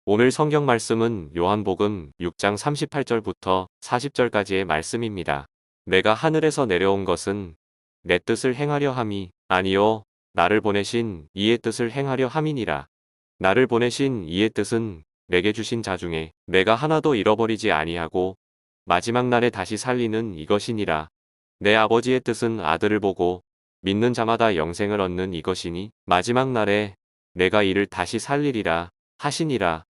오늘 성경 말씀은 요한복음 6장 38절부터 40절까지의 말씀입니다. 내가 하늘에서 내려온 것은 내 뜻을 행하려 함이 아니요 나를 보내신 이의 뜻을 행하려 함이니라. 나를 보내신 이의 뜻은 내게 주신 자 중에 내가 하나도 잃어버리지 아니하고 마지막 날에 다시 살리는 이것이니라. 내 아버지의 뜻은 아들을 보고 믿는 자마다 영생을 얻는 이것이니 마지막 날에 내가 이를 다시 살리리라 하시니라.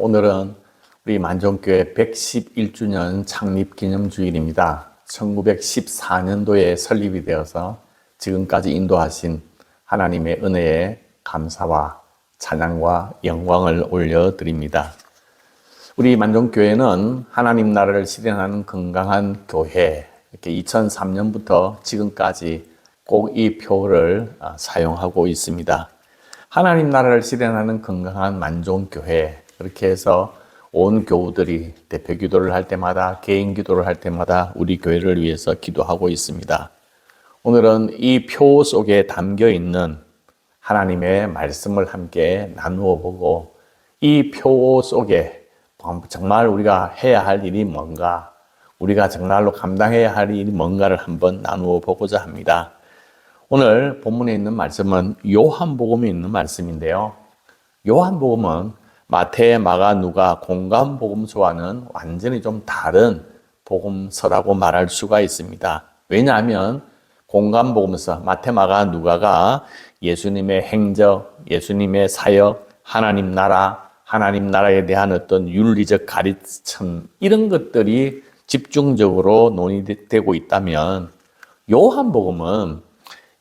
오늘은 우리 만종교회 111주년 창립 기념주일입니다. 1914년도에 설립이 되어서 지금까지 인도하신 하나님의 은혜에 감사와 찬양과 영광을 올려드립니다. 우리 만종교회는 하나님 나라를 실현하는 건강한 교회, 이렇게 2003년부터 지금까지 꼭 이 표를 사용하고 있습니다. 하나님 나라를 실현하는 건강한 만종교회, 그렇게 해서 온 교우들이 대표 기도를 할 때마다, 개인 기도를 할 때마다 우리 교회를 위해서 기도하고 있습니다. 오늘은 이 표 속에 담겨 있는 하나님의 말씀을 함께 나누어 보고, 이 표 속에 정말 우리가 해야 할 일이 뭔가, 우리가 정말로 감당해야 할 일이 뭔가를 한번 나누어 보고자 합니다. 오늘 본문에 있는 말씀은 요한복음에 있는 말씀인데요. 요한복음은 마태, 마가, 누가, 공관복음서와는 완전히 좀 다른 복음서라고 말할 수가 있습니다. 왜냐하면 공관복음서, 마태, 마가, 누가가 예수님의 행적, 예수님의 사역, 하나님 나라에 대한 어떤 윤리적 가르침, 이런 것들이 집중적으로 논의되고 있다면, 요한복음은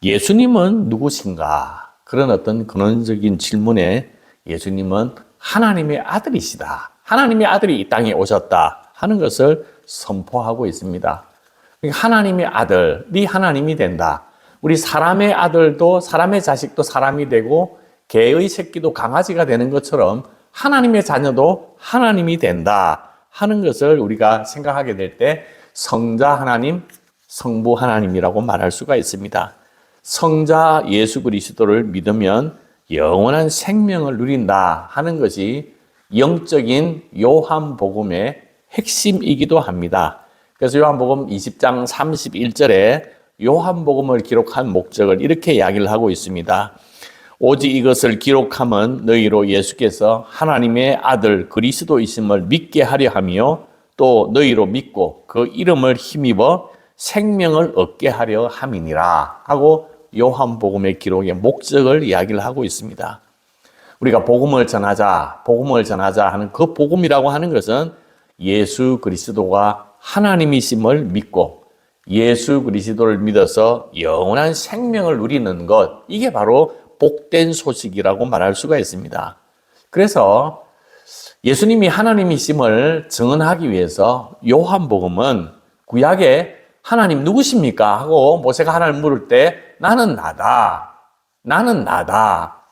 예수님은 누구신가? 그런 어떤 근원적인 질문에 예수님은 하나님의 아들이시다. 하나님의 아들이 이 땅에 오셨다 하는 것을 선포하고 있습니다. 하나님의 아들이 하나님이 된다. 우리 사람의 아들도, 사람의 자식도 사람이 되고 개의 새끼도 강아지가 되는 것처럼 하나님의 자녀도 하나님이 된다 하는 것을 우리가 생각하게 될 때 성자 하나님, 성부 하나님이라고 말할 수가 있습니다. 성자 예수 그리스도를 믿으면 영원한 생명을 누린다 하는 것이 영적인 요한복음의 핵심이기도 합니다. 그래서 요한복음 20장 31절에 요한복음을 기록한 목적을 이렇게 이야기를 하고 있습니다. 오직 이것을 기록함은 너희로 예수께서 하나님의 아들 그리스도이심을 믿게 하려 하며 또 너희로 믿고 그 이름을 힘입어 생명을 얻게 하려 함이니라 하고 요한복음의 기록의 목적을 이야기를 하고 있습니다. 우리가 복음을 전하자 하는 그 복음이라고 하는 것은 예수 그리스도가 하나님이심을 믿고 예수 그리스도를 믿어서 영원한 생명을 누리는 것, 이게 바로 복된 소식이라고 말할 수가 있습니다. 그래서 예수님이 하나님이심을 증언하기 위해서 요한복음은 구약에 하나님 누구십니까? 하고 모세가 하나님을 물을 때 나는 나다.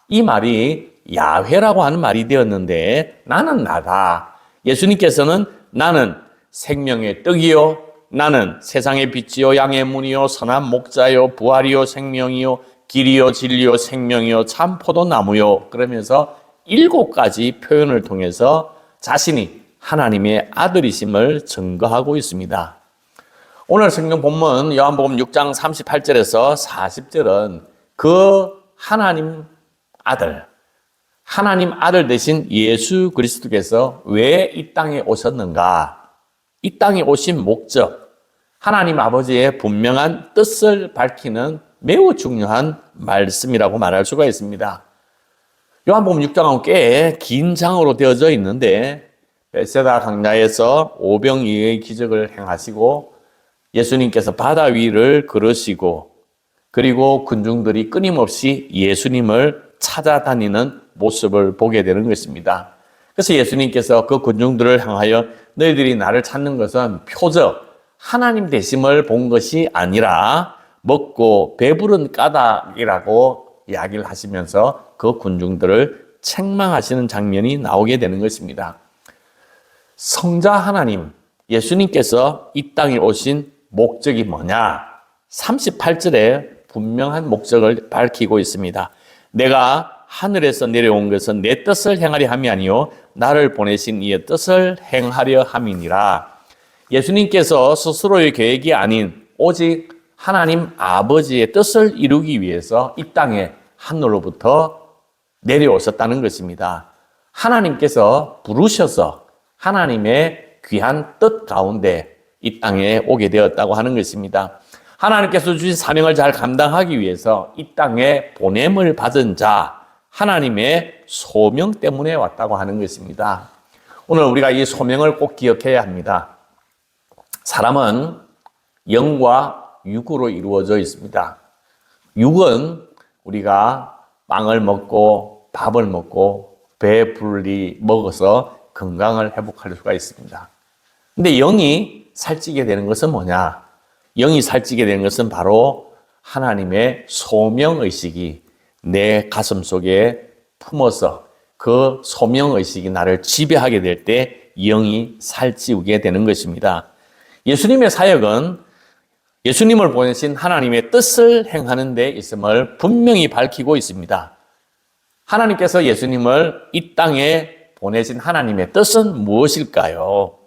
이 말이 야훼라고 하는 말이 되었는데 나는 나다. 예수님께서는 나는 생명의 떡이요, 나는 세상의 빛이요, 양의 문이요, 선한 목자요, 부활이요, 생명이요, 길이요, 진리요, 생명이요, 참 포도나무요, 그러면서 7가지 표현을 통해서 자신이 하나님의 아들이심을 증거하고 있습니다. 오늘 성경 본문 요한복음 6장 38절에서 40절은 그 하나님 아들 되신 예수 그리스도께서 왜 이 땅에 오셨는가? 이 땅에 오신 목적, 하나님 아버지의 분명한 뜻을 밝히는 매우 중요한 말씀이라고 말할 수가 있습니다. 요한복음 6장은 꽤 긴 장으로 되어져 있는데 벳세다 강야에서 오병이의 기적을 행하시고 예수님께서 바다 위를 걸으시고 그리고 군중들이 끊임없이 예수님을 찾아다니는 모습을 보게 되는 것입니다. 그래서 예수님께서 그 군중들을 향하여 너희들이 나를 찾는 것은 표적, 하나님 되심을 본 것이 아니라 먹고 배부른 까닭이라고 이야기를 하시면서 그 군중들을 책망하시는 장면이 나오게 되는 것입니다. 성자 하나님, 예수님께서 이 땅에 오신 목적이 뭐냐? 38절에 분명한 목적을 밝히고 있습니다. 내가 하늘에서 내려온 것은 내 뜻을 행하려 함이 아니요 나를 보내신 이의 뜻을 행하려 함이니라. 예수님께서 스스로의 계획이 아닌 오직 하나님 아버지의 뜻을 이루기 위해서 이 땅에 하늘로부터 내려오셨다는 것입니다. 하나님께서 부르셔서 하나님의 귀한 뜻 가운데 이 땅에 오게 되었다고 하는 것입니다. 하나님께서 주신 사명을 잘 감당하기 위해서 이 땅에 보냄을 받은 자, 하나님의 소명 때문에 왔다고 하는 것입니다. 오늘 우리가 이 소명을 꼭 기억해야 합니다. 사람은 영과 육으로 이루어져 있습니다. 육은 우리가 빵을 먹고 밥을 먹고 배불리 먹어서 건강을 회복할 수가 있습니다. 근데 영이 살찌게 되는 것은 뭐냐? 영이 살찌게 되는 것은 바로 하나님의 소명의식이 내 가슴 속에 품어서 그 소명의식이 나를 지배하게 될 때 영이 살찌우게 되는 것입니다. 예수님의 사역은 예수님을 보내신 하나님의 뜻을 행하는 데 있음을 분명히 밝히고 있습니다. 하나님께서 예수님을 이 땅에 보내신 하나님의 뜻은 무엇일까요?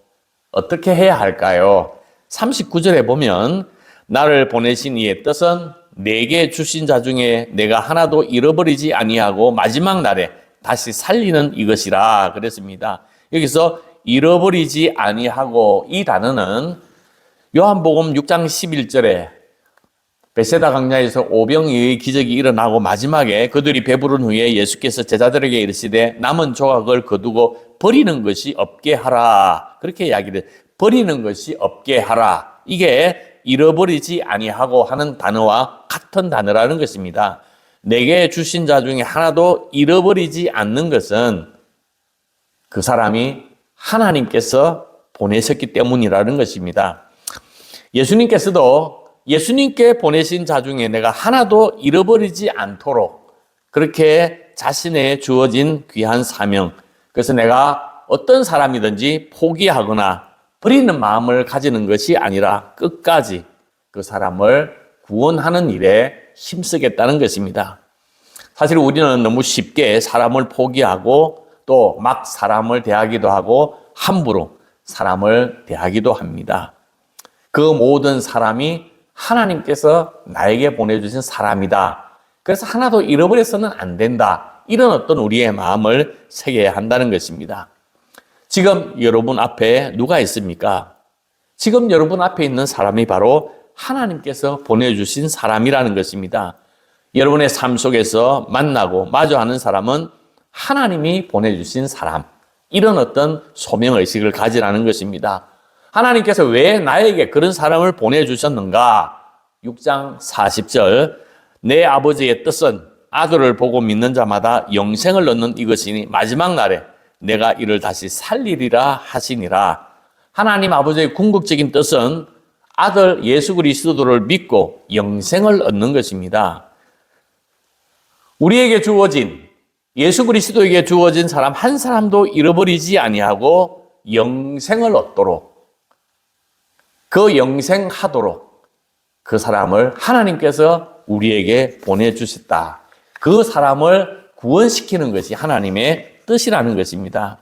어떻게 해야 할까요? 39절에 보면 나를 보내신 이의 뜻은 내게 주신 자 중에 내가 하나도 잃어버리지 아니하고 마지막 날에 다시 살리는 이것이라 그랬습니다. 여기서 잃어버리지 아니하고 이 단어는 요한복음 6장 11절에 베세다 강야에서 오병이의 기적이 일어나고 마지막에 그들이 배부른 후에 예수께서 제자들에게 이르시되 남은 조각을 거두고 버리는 것이 없게 하라. 그렇게 이야기를 버리는 것이 없게 하라. 이게 잃어버리지 아니하고 하는 단어와 같은 단어라는 것입니다. 내게 주신 자 중에 하나도 잃어버리지 않는 것은 그 사람이 하나님께서 보내셨기 때문이라는 것입니다. 예수님께서도 예수님께 보내신 자 중에 내가 하나도 잃어버리지 않도록 그렇게 자신의 주어진 귀한 사명, 그래서 내가 어떤 사람이든지 포기하거나 버리는 마음을 가지는 것이 아니라 끝까지 그 사람을 구원하는 일에 힘쓰겠다는 것입니다. 사실 우리는 너무 쉽게 사람을 포기하고 또 막 사람을 대하기도 하고 함부로 사람을 대하기도 합니다. 그 모든 사람이 하나님께서 나에게 보내주신 사람이다. 그래서 하나도 잃어버려서는 안 된다. 이런 어떤 우리의 마음을 새겨야 한다는 것입니다. 지금 여러분 앞에 누가 있습니까? 지금 여러분 앞에 있는 사람이 바로 하나님께서 보내주신 사람이라는 것입니다. 여러분의 삶 속에서 만나고 마주하는 사람은 하나님이 보내주신 사람, 이런 어떤 소명의식을 가지라는 것입니다. 하나님께서 왜 나에게 그런 사람을 보내주셨는가? 6장 40절 내 아버지의 뜻은 아들을 보고 믿는 자마다 영생을 얻는 이것이니 마지막 날에 내가 이를 다시 살리리라 하시니라. 하나님 아버지의 궁극적인 뜻은 아들 예수 그리스도를 믿고 영생을 얻는 것입니다. 우리에게 주어진 예수 그리스도에게 주어진 사람 한 사람도 잃어버리지 아니하고 영생을 얻도록 그 영생하도록 그 사람을 하나님께서 우리에게 보내주셨다. 그 사람을 구원시키는 것이 하나님의 뜻이라는 것입니다.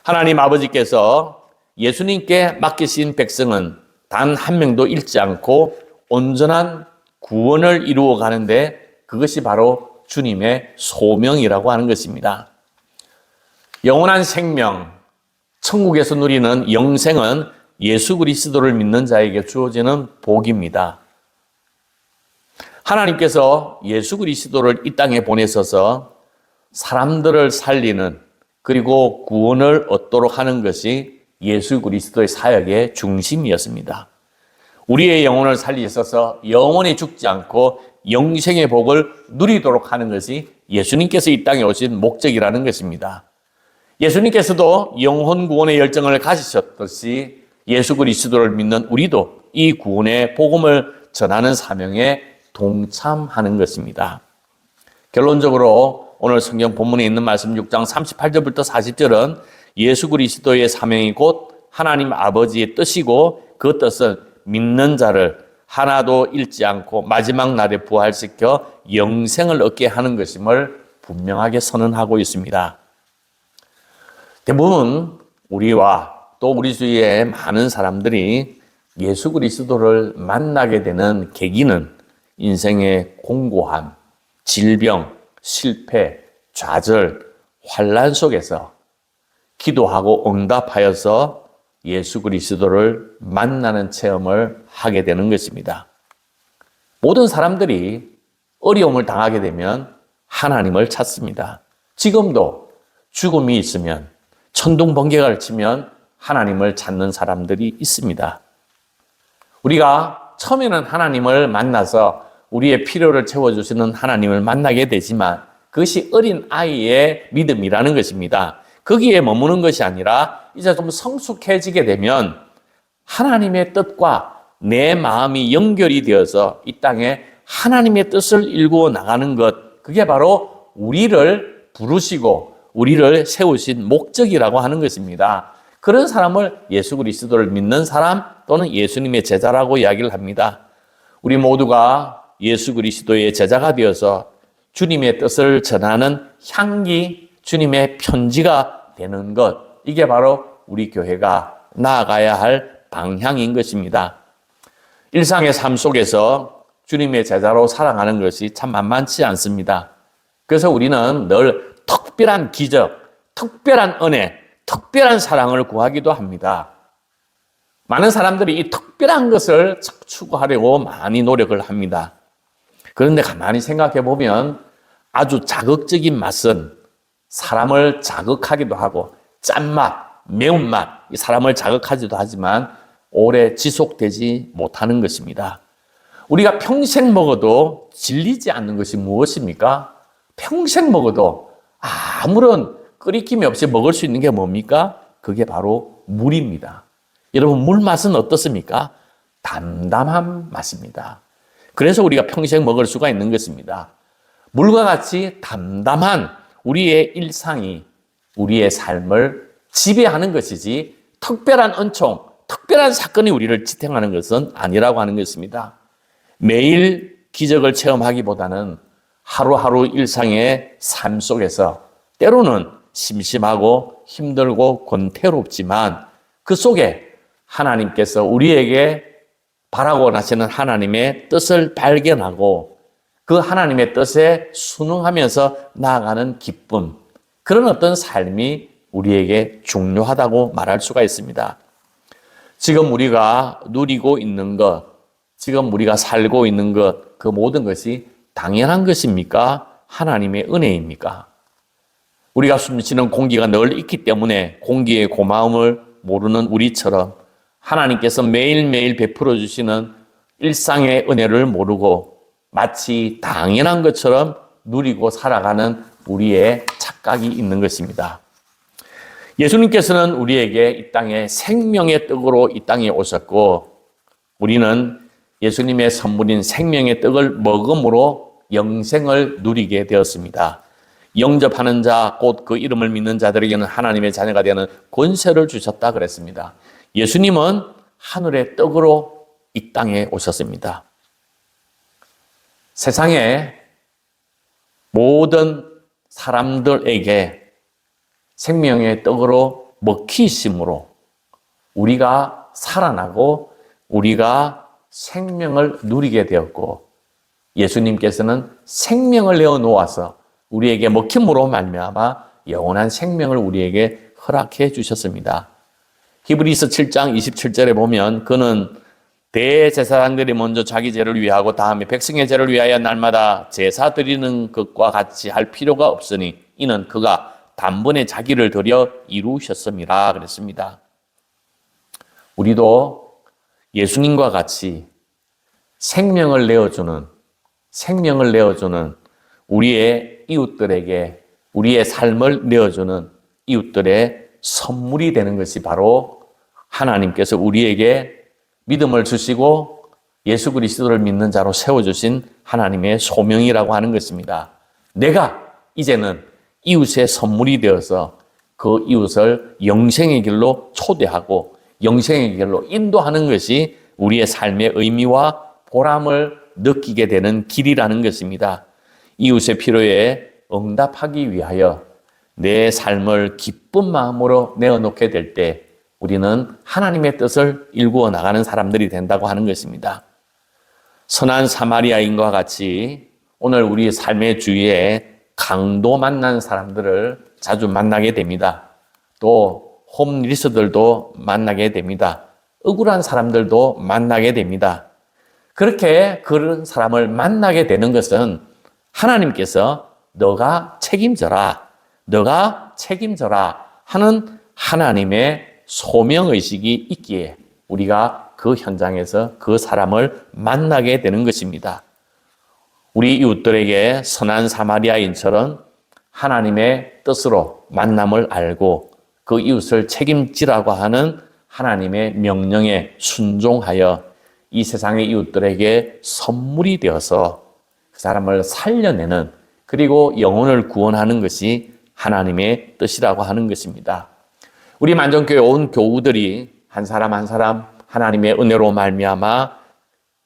하나님 아버지께서 예수님께 맡기신 백성은 단 한 명도 잃지 않고 온전한 구원을 이루어 가는데 그것이 바로 주님의 소명이라고 하는 것입니다. 영원한 생명, 천국에서 누리는 영생은 예수 그리스도를 믿는 자에게 주어지는 복입니다. 하나님께서 예수 그리스도를 이 땅에 보내셔서 사람들을 살리는 그리고 구원을 얻도록 하는 것이 예수 그리스도의 사역의 중심이었습니다. 우리의 영혼을 살리셔서 영원히 죽지 않고 영생의 복을 누리도록 하는 것이 예수님께서 이 땅에 오신 목적이라는 것입니다. 예수님께서도 영혼 구원의 열정을 가지셨듯이 예수 그리스도를 믿는 우리도 이 구원의 복음을 전하는 사명에 동참하는 것입니다. 결론적으로 오늘 성경 본문에 있는 말씀 6장 38절부터 40절은 예수 그리스도의 사명이 곧 하나님 아버지의 뜻이고 그 뜻은 믿는 자를 하나도 잃지 않고 마지막 날에 부활시켜 영생을 얻게 하는 것임을 분명하게 선언하고 있습니다. 대부분 우리와 또 우리 주위의 많은 사람들이 예수 그리스도를 만나게 되는 계기는 인생의 공고함, 질병, 실패, 좌절, 환난 속에서 기도하고 응답하여서 예수 그리스도를 만나는 체험을 하게 되는 것입니다. 모든 사람들이 어려움을 당하게 되면 하나님을 찾습니다. 지금도 죽음이 있으면, 천둥 번개가 치면 하나님을 찾는 사람들이 있습니다. 우리가 처음에는 하나님을 만나서 우리의 필요를 채워주시는 하나님을 만나게 되지만 그것이 어린 아이의 믿음이라는 것입니다. 거기에 머무는 것이 아니라 이제 좀 성숙해지게 되면 하나님의 뜻과 내 마음이 연결이 되어서 이 땅에 하나님의 뜻을 일구어 나가는 것, 그게 바로 우리를 부르시고 우리를 세우신 목적이라고 하는 것입니다. 그런 사람을 예수 그리스도를 믿는 사람 또는 예수님의 제자라고 이야기를 합니다. 우리 모두가 예수 그리스도의 제자가 되어서 주님의 뜻을 전하는 향기, 주님의 편지가 되는 것, 이게 바로 우리 교회가 나아가야 할 방향인 것입니다. 일상의 삶 속에서 주님의 제자로 살아가는 것이 참 만만치 않습니다. 그래서 우리는 늘 특별한 기적, 특별한 은혜, 특별한 사랑을 구하기도 합니다. 많은 사람들이 이 특별한 것을 추구하려고 많이 노력을 합니다. 그런데 가만히 생각해 보면 아주 자극적인 맛은 사람을 자극하기도 하고 짠맛, 매운맛, 이 사람을 자극하지도 하지만 오래 지속되지 못하는 것입니다. 우리가 평생 먹어도 질리지 않는 것이 무엇입니까? 평생 먹어도 아무런 끓이김이 없이 먹을 수 있는 게 뭡니까? 그게 바로 물입니다. 여러분, 물 맛은 어떻습니까? 담담한 맛입니다. 그래서 우리가 평생 먹을 수가 있는 것입니다. 물과 같이 담담한 우리의 일상이 우리의 삶을 지배하는 것이지 특별한 은총, 특별한 사건이 우리를 지탱하는 것은 아니라고 하는 것입니다. 매일 기적을 체험하기보다는 하루하루 일상의 삶 속에서 때로는 심심하고 힘들고 권태롭지만 그 속에 하나님께서 우리에게 바라고 하시는 하나님의 뜻을 발견하고 그 하나님의 뜻에 순응하면서 나아가는 기쁨, 그런 어떤 삶이 우리에게 중요하다고 말할 수가 있습니다. 지금 우리가 누리고 있는 것, 지금 우리가 살고 있는 것, 그 모든 것이 당연한 것입니까? 하나님의 은혜입니까? 우리가 숨쉬는 공기가 늘 있기 때문에 공기의 고마움을 모르는 우리처럼 하나님께서 매일매일 베풀어 주시는 일상의 은혜를 모르고 마치 당연한 것처럼 누리고 살아가는 우리의 착각이 있는 것입니다. 예수님께서는 우리에게 이 땅에 생명의 떡으로 이 땅에 오셨고 우리는 예수님의 선물인 생명의 떡을 먹음으로 영생을 누리게 되었습니다. 영접하는 자, 곧 그 이름을 믿는 자들에게는 하나님의 자녀가 되는 권세를 주셨다 그랬습니다. 예수님은 하늘의 떡으로 이 땅에 오셨습니다. 세상의 모든 사람들에게 생명의 떡으로 먹히심으로 우리가 살아나고 우리가 생명을 누리게 되었고 예수님께서는 생명을 내어 놓아서 우리에게 먹힘으로 말미암아 영원한 생명을 우리에게 허락해 주셨습니다. 히브리서 7장 27절에 보면 그는 대제사장들이 먼저 자기 죄를 위하고 다음에 백성의 죄를 위하여 날마다 제사 드리는 것과 같이 할 필요가 없으니 이는 그가 단번에 자기를 드려 이루셨음이라 그랬습니다. 우리도 예수님과 같이 생명을 내어주는 우리의 이웃들에게 우리의 삶을 내어주는 이웃들의 선물이 되는 것이 바로 하나님께서 우리에게 믿음을 주시고 예수 그리스도를 믿는 자로 세워주신 하나님의 소명이라고 하는 것입니다. 내가 이제는 이웃의 선물이 되어서 그 이웃을 영생의 길로 초대하고 영생의 길로 인도하는 것이 우리의 삶의 의미와 보람을 느끼게 되는 길이라는 것입니다. 이웃의 필요에 응답하기 위하여 내 삶을 기쁜 마음으로 내어놓게 될 때 우리는 하나님의 뜻을 일구어 나가는 사람들이 된다고 하는 것입니다. 선한 사마리아인과 같이 오늘 우리 삶의 주위에 강도 만난 사람들을 자주 만나게 됩니다. 또 홈리스들도 만나게 됩니다. 억울한 사람들도 만나게 됩니다. 그렇게 그런 사람을 만나게 되는 것은 하나님께서 너가 책임져라 하는 하나님의 소명의식이 있기에 우리가 그 현장에서 그 사람을 만나게 되는 것입니다. 우리 이웃들에게 선한 사마리아인처럼 하나님의 뜻으로 만남을 알고 그 이웃을 책임지라고 하는 하나님의 명령에 순종하여 이 세상의 이웃들에게 선물이 되어서 그 사람을 살려내는 그리고 영혼을 구원하는 것이 하나님의 뜻이라고 하는 것입니다. 우리 만정교회 온 교우들이 한 사람 한 사람 하나님의 은혜로 말미암아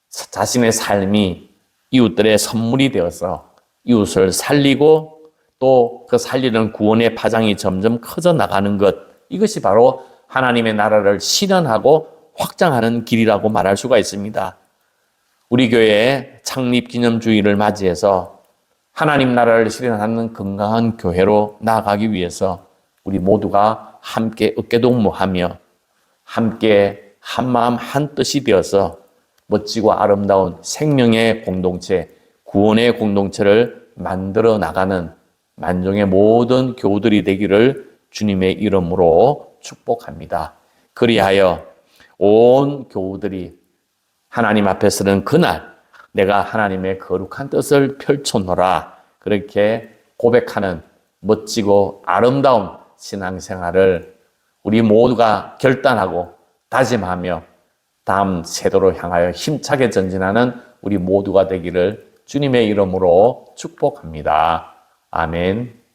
자신의 삶이 이웃들의 선물이 되어서 이웃을 살리고 또 그 살리는 구원의 파장이 점점 커져 나가는 것, 이것이 바로 하나님의 나라를 실현하고 확장하는 길이라고 말할 수가 있습니다. 우리 교회의 창립 기념주일을 맞이해서 하나님 나라를 실현하는 건강한 교회로 나아가기 위해서 우리 모두가 함께 어깨동무하며 함께 한마음 한뜻이 되어서 멋지고 아름다운 생명의 공동체, 구원의 공동체를 만들어 나가는 만종의 모든 교우들이 되기를 주님의 이름으로 축복합니다. 그리하여 온 교우들이 하나님 앞에 서는 그날 내가 하나님의 거룩한 뜻을 펼쳐놓으라 그렇게 고백하는 멋지고 아름다운 신앙생활을 우리 모두가 결단하고 다짐하며 다음 세도로 향하여 힘차게 전진하는 우리 모두가 되기를 주님의 이름으로 축복합니다. 아멘.